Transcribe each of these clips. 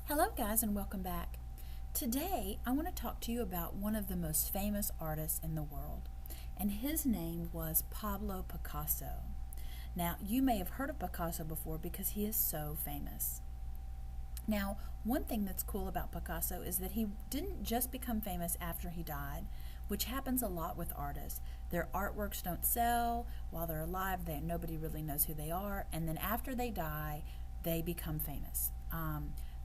Hello guys and welcome back. Today I want to talk to you about one of the most famous artists in the world, and his name was Pablo Picasso. Now you may have heard of Picasso before because he is so famous. Now one thing that's cool about Picasso is that he didn't just become famous after he died, which happens a lot with artists. Their artworks don't sell while they're alive, nobody really knows who they are, and then after they die they become famous.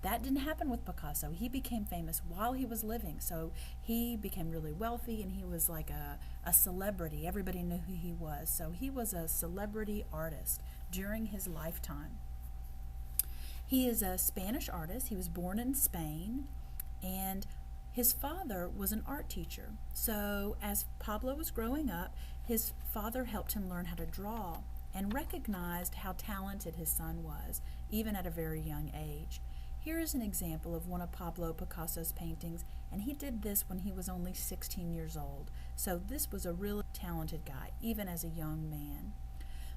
That didn't happen with Picasso. He became famous while he was living. So he became really wealthy and he was like a celebrity. Everybody knew who he was. So he was a celebrity artist during his lifetime. He is a Spanish artist. He was born in Spain and his father was an art teacher. So as Pablo was growing up, his father helped him learn how to draw and recognized how talented his son was, even at a very young age. Here is an example of one of Pablo Picasso's paintings, and he did this when he was only 16 years old. So this was a really talented guy, even as a young man.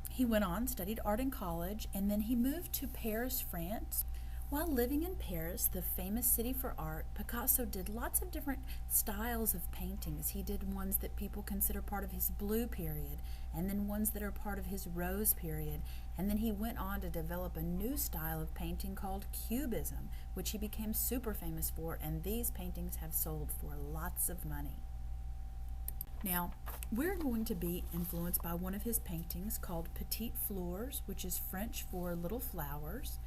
He went on, studied art in college, and then he moved to Paris, France. While living in Paris, the famous city for art, Picasso did lots of different styles of paintings. He did ones that people consider part of his blue period, and then ones that are part of his rose period. And then he went on to develop a new style of painting called Cubism, which he became super famous for, and these paintings have sold for lots of money. Now, we're going to be influenced by one of his paintings called Petite Fleurs, which is French for little flowers,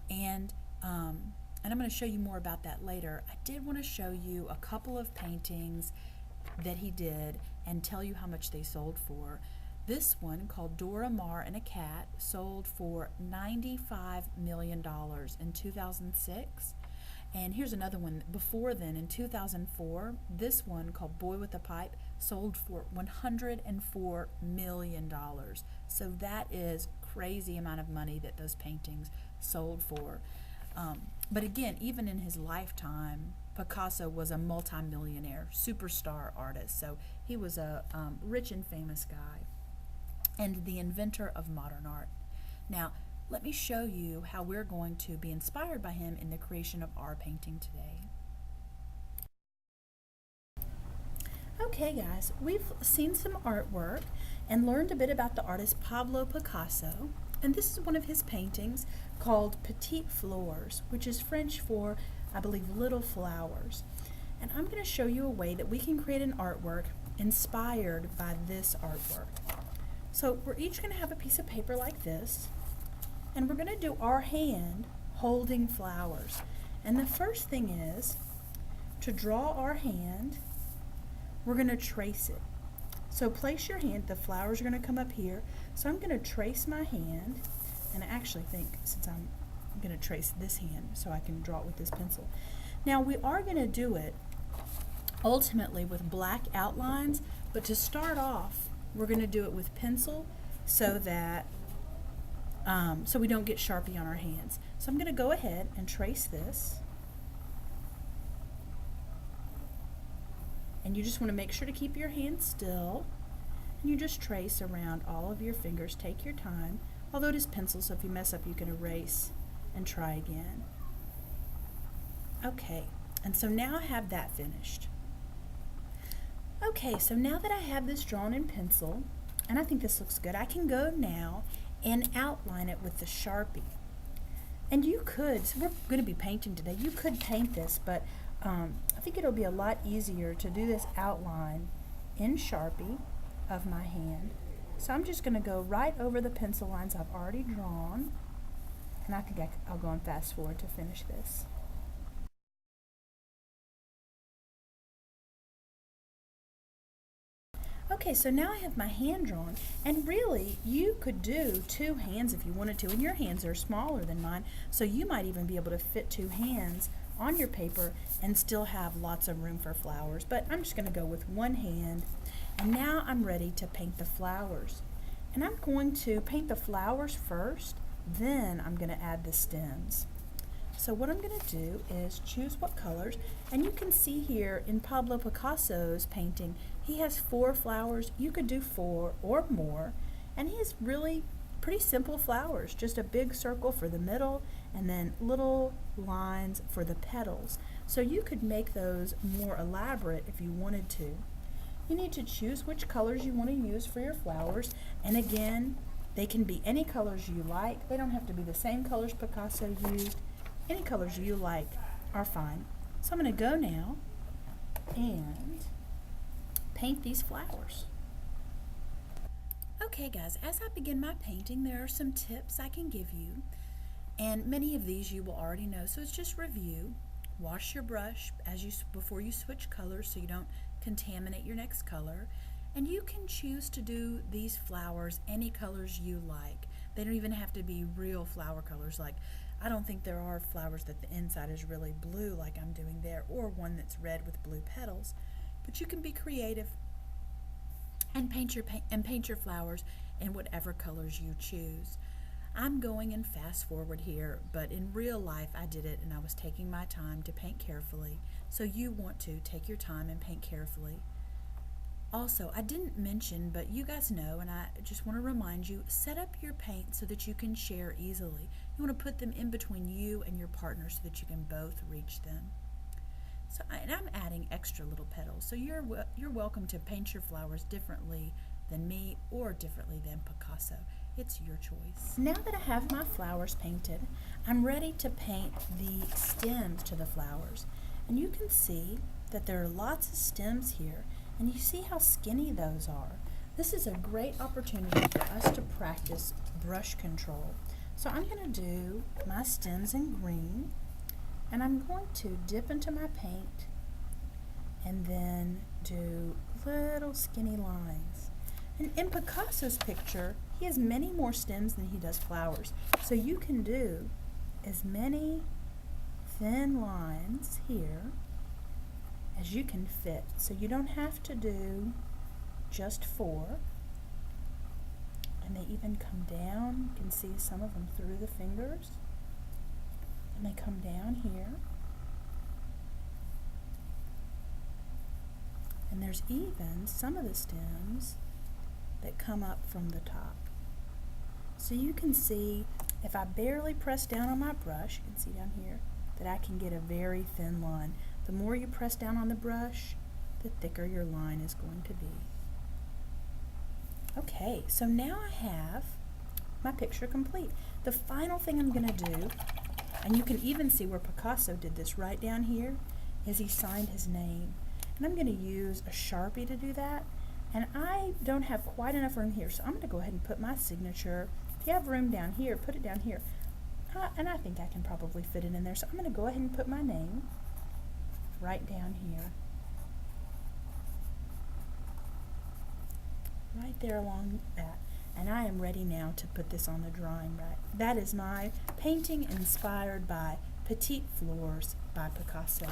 and I'm going to show you more about that later. I did want to show you a couple of paintings that he did and tell you how much they sold for. This one, called Dora Maar and a Cat, sold for $95 million in 2006. And here's another one before then, in 2004. This one, called Boy with a Pipe, sold for $104 million. So that is crazy amount of money that those paintings sold for. But again, even in his lifetime, Picasso was a multi-millionaire, superstar artist. So he was a rich and famous guy and the inventor of modern art. Now, let me show you how we're going to be inspired by him in the creation of our painting today. Okay guys, we've seen some artwork and learned a bit about the artist Pablo Picasso, and this is one of his paintings called Petite Fleurs, which is French for, I believe, little flowers. And I'm going to show you a way that we can create an artwork inspired by this artwork. So we're each going to have a piece of paper like this, and we're going to do our hand holding flowers. And the first thing is, to draw our hand, we're going to trace it. So place your hand, the flowers are going to come up here. So I'm going to trace my hand, and I actually think, since I'm going to trace this hand so I can draw it with this pencil. Now we are going to do it ultimately with black outlines, but to start off, we're going to do it with pencil so that so we don't get Sharpie on our hands. So I'm going to go ahead and trace this. And you just want to make sure to keep your hand still. And you just trace around all of your fingers. Take your time. Although it is pencil, so if you mess up, you can erase and try again. Okay, and so now I have that finished. Okay, so now that I have this drawn in pencil, and I think this looks good, I can go now and outline it with the Sharpie. And you could, so we're going to be painting today, you could paint this, but I think it'll be a lot easier to do this outline in Sharpie of my hand. So I'm just going to go right over the pencil lines I've already drawn, and I think I'll go and fast forward to finish this. Okay, so now I have my hand drawn, and really you could do two hands if you wanted to, and your hands are smaller than mine, so you might even be able to fit two hands on your paper and still have lots of room for flowers. But I'm just going to go with one hand, and now I'm ready to paint the flowers. And I'm going to paint the flowers first, then I'm going to add the stems. So what I'm going to do is choose what colors, and you can see here in Pablo Picasso's painting, he has 4 flowers. You could do 4 or more, and he has really pretty simple flowers, just a big circle for the middle and then little lines for the petals. So you could make those more elaborate if you wanted to. You need to choose which colors you want to use for your flowers, and again, they can be any colors you like. They don't have to be the same colors Picasso used. Any colors you like are fine. So I'm going to go now and paint these flowers. Okay guys, as I begin my painting, there are some tips I can give you, and many of these you will already know, so it's just review. Wash your brush before you switch colors so you don't contaminate your next color. And you can choose to do these flowers any colors you like. They don't even have to be real flower colors. Like, I don't think there are flowers that the inside is really blue like I'm doing there, or one that's red with blue petals. But you can be creative and paint your flowers in whatever colors you choose. I'm going in fast forward here, but in real life I did it and I was taking my time to paint carefully. So you want to take your time and paint carefully. Also, I didn't mention, but you guys know, and I just want to remind you, set up your paint so that you can share easily. You want to put them in between you and your partner so that you can both reach them. So, and I'm adding extra little petals, so you're welcome to paint your flowers differently than me or differently than Picasso. It's your choice. Now that I have my flowers painted, I'm ready to paint the stems to the flowers. And you can see that there are lots of stems here, and you see how skinny those are. This is a great opportunity for us to practice brush control. So I'm going to do my stems in green, and I'm going to dip into my paint and then do little skinny lines. And in Picasso's picture, he has many more stems than he does flowers. So you can do as many thin lines here as you can fit. So you don't have to do just 4. And they even come down. You can see some of them through the fingers. And they come down here. And there's even some of the stems that come up from the top. So you can see, if I barely press down on my brush, you can see down here, that I can get a very thin line. The more you press down on the brush, the thicker your line is going to be. Okay, so now I have my picture complete. The final thing I'm going to do, and you can even see where Picasso did this right down here, is he signed his name. And I'm going to use a Sharpie to do that. And I don't have quite enough room here, so I'm going to go ahead and put my signature. If you have room down here, put it down here. And I think I can probably fit it in there, so I'm going to go ahead and put my name right down here. Right there along that. And I am ready now to put this on the drawing rack. That is my painting inspired by Petite Fleurs by Picasso.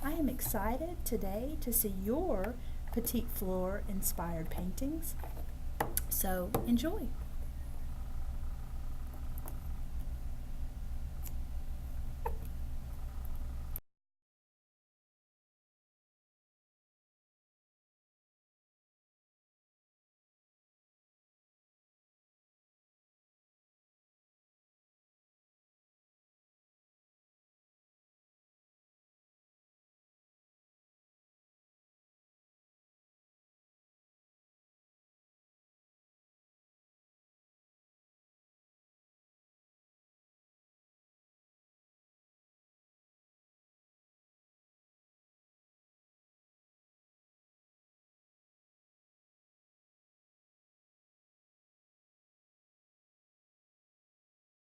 I am excited today to see your Petite Fleur inspired paintings. So enjoy.